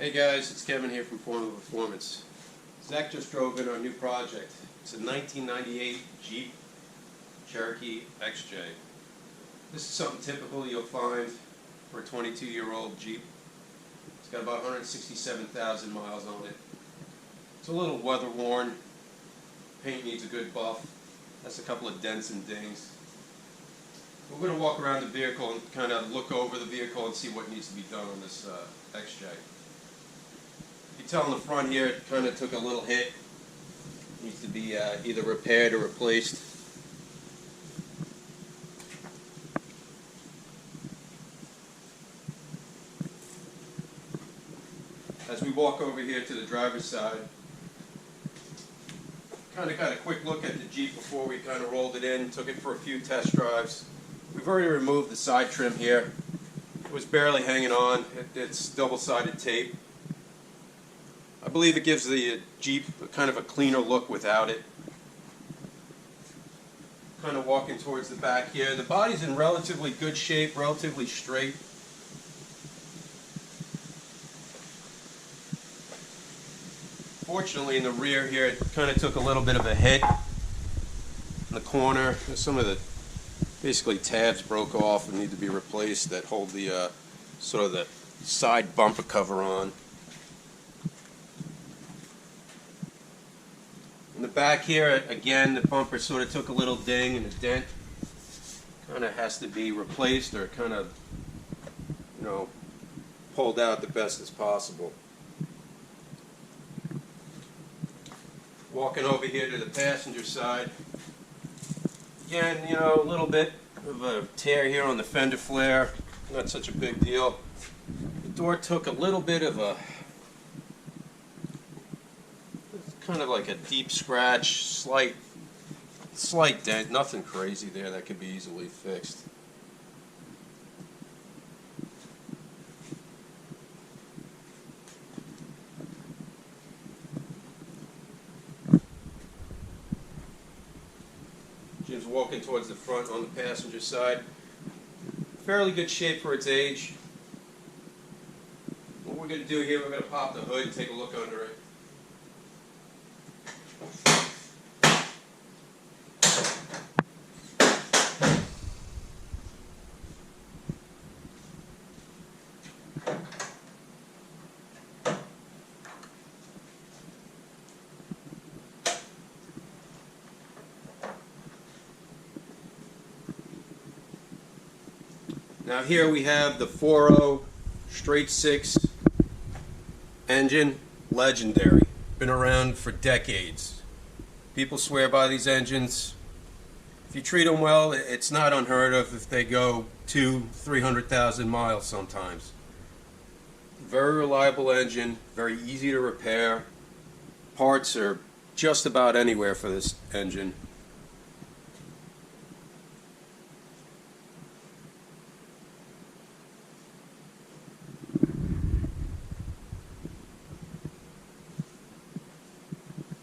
Hey guys, it's Kevin here from Formula Performance. Zach just drove in our new project. It's a 1998 Jeep Cherokee XJ. This is something typical you'll find for a 22-year-old Jeep. It's got about 167,000 miles on it. It's a little weather worn. Paint needs a good buff. That's a couple of dents and dings. We're going to walk around the vehicle and kind of look over the vehicle and see what needs to be done on this XJ. You can tell on the front here it kind of took a little hit. Needs to be either repaired or replaced. As we walk over here to the driver's side, kind of got a quick look at the Jeep before we kind of rolled it in, took it for a few test drives. We've already removed the side trim here. It was barely hanging on. It's double-sided tape. I believe it gives the Jeep kind of a cleaner look without it. Kind of walking towards the back here. The body's in relatively good shape, relatively straight. Fortunately, in the rear here, it kind of took a little bit of a hit in the corner. Some of the basically tabs broke off and need to be replaced that hold the sort of the side bumper cover on. In the back here, again, the bumper sort of took a little ding and a dent. Kind of has to be replaced or kind of, pulled out the best as possible. Walking over here to the passenger side. Again, a little bit of a tear here on the fender flare. Not such a big deal. The door took a little bit of a kind of like a deep scratch, slight dent, nothing crazy there that could be easily fixed. Jim's walking towards the front on the passenger side. Fairly good shape for its age. What we're going to do here, we're going to pop the hood and take a look under it. Now here we have the 4.0 straight 6 engine, legendary, been around for decades. People swear by these engines. If you treat them well, it's not unheard of if they go 200,000-300,000 miles sometimes. Very reliable engine, very easy to repair. Parts are just about anywhere for this engine.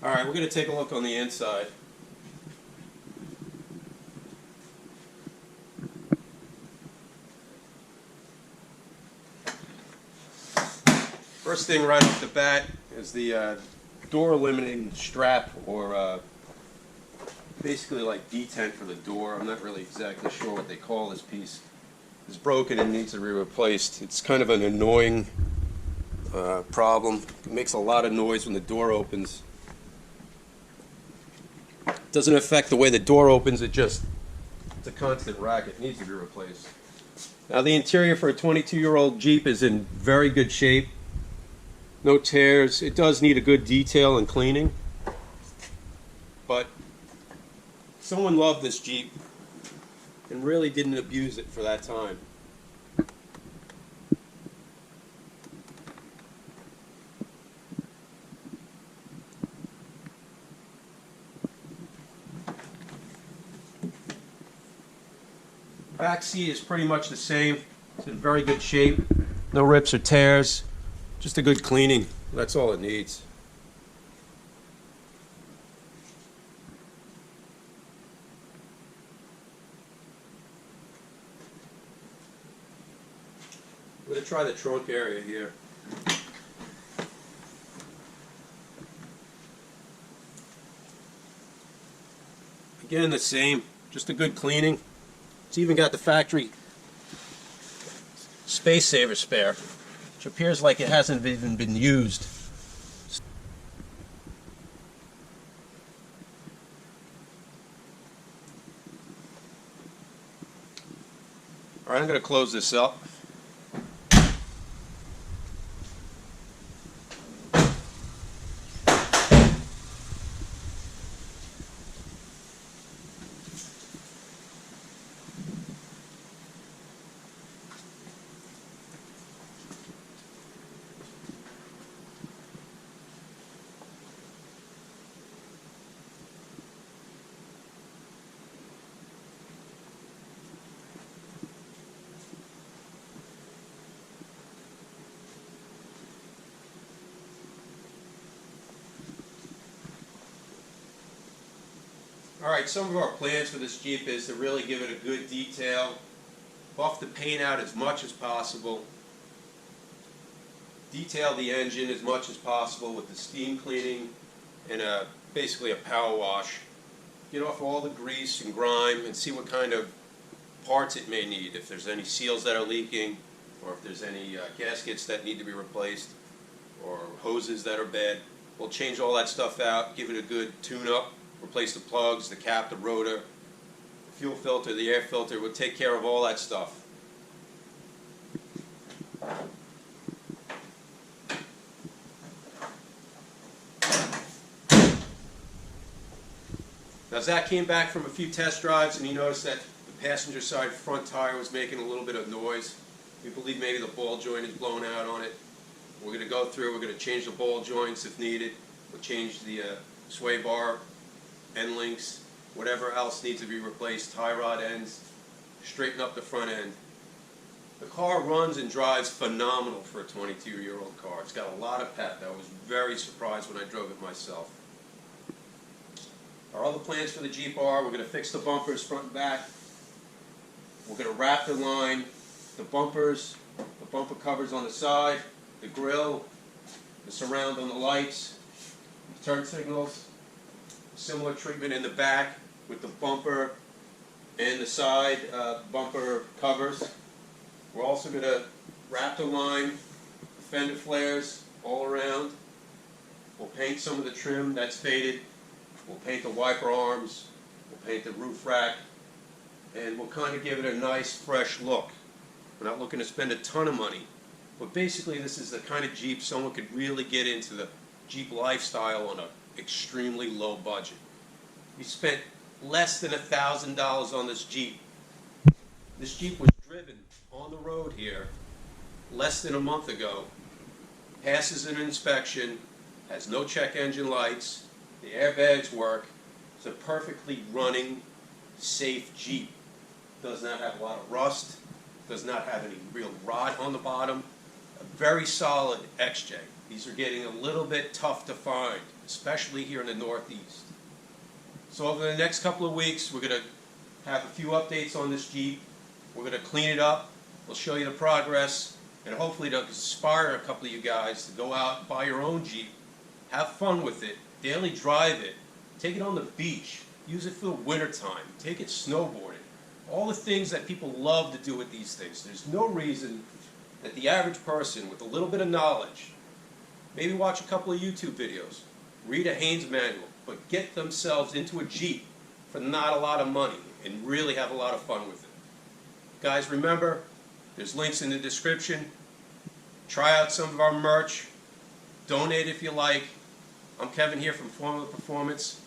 Alright, we're going to take a look on the inside. First thing right off the bat is the door limiting strap, or basically like detent for the door. I'm not really exactly sure what they call this piece. It's broken and needs to be replaced. It's kind of an annoying problem. It makes a lot of noise when the door opens. Doesn't affect the way the door opens, it's a constant racket. It needs to be replaced. Now the interior for a 22-year-old Jeep is in very good shape. No tears. It does need a good detail and cleaning. But someone loved this Jeep and really didn't abuse it for that time. Back seat is pretty much the same. It's in very good shape. No rips or tears. Just a good cleaning. That's all it needs. We're going to try the trunk area here. Again, the same, just a good cleaning. It's even got the factory space saver spare, which appears like it hasn't even been used. All right, I'm going to close this up. Alright, some of our plans for this Jeep is to really give it a good detail, buff the paint out as much as possible, detail the engine as much as possible with the steam cleaning and basically a power wash. Get off all the grease and grime and see what kind of parts it may need, if there's any seals that are leaking, or if there's any gaskets that need to be replaced, or hoses that are bad. We'll change all that stuff out, give it a good tune-up. Replace the plugs, the cap, the rotor, the fuel filter, the air filter. We'll take care of all that stuff. Now Zach came back from a few test drives and he noticed that the passenger side front tire was making a little bit of noise. We believe maybe the ball joint is blown out on it. We're going to go through, we're going to change the ball joints if needed. We'll change the sway bar, end links, whatever else needs to be replaced, tie rod ends, straighten up the front end. The car runs and drives phenomenal for a 22-year-old car. It's got a lot of pep. I was very surprised when I drove it myself. Our other plans for the Jeep are, we're going to fix the bumpers front and back. We're going to wrap the line, the bumpers, the bumper covers on the side, the grille, the surround on the lights, the turn signals. Similar treatment in the back with the bumper and the side bumper covers. We're also going to wrap the line, the fender flares all around. We'll paint some of the trim that's faded. We'll paint the wiper arms. We'll paint the roof rack. And we'll kind of give it a nice fresh look. We're not looking to spend a ton of money. But basically this is the kind of Jeep someone could really get into the Jeep lifestyle on a extremely low budget. We spent less than $1,000 on this Jeep. This Jeep was driven on the road here less than a month ago, passes an inspection, has no check engine lights, the airbags work. It's a perfectly running, safe Jeep. Does not have a lot of rust, does not have any real rot on the bottom. A very solid XJ. These are getting a little bit tough to find, especially here in the Northeast. So over the next couple of weeks, we're going to have a few updates on this Jeep. We're going to clean it up. We'll show you the progress, and hopefully to inspire a couple of you guys to go out and buy your own Jeep. Have fun with it. Daily drive it. Take it on the beach. Use it for the wintertime. Take it snowboarding. All the things that people love to do with these things. There's no reason that the average person with a little bit of knowledge, maybe watch a couple of YouTube videos, read a Haynes manual, but get themselves into a Jeep for not a lot of money and really have a lot of fun with it. Guys, remember, there's links in the description. Try out some of our merch. Donate if you like. I'm Kevin here from Formula Performance.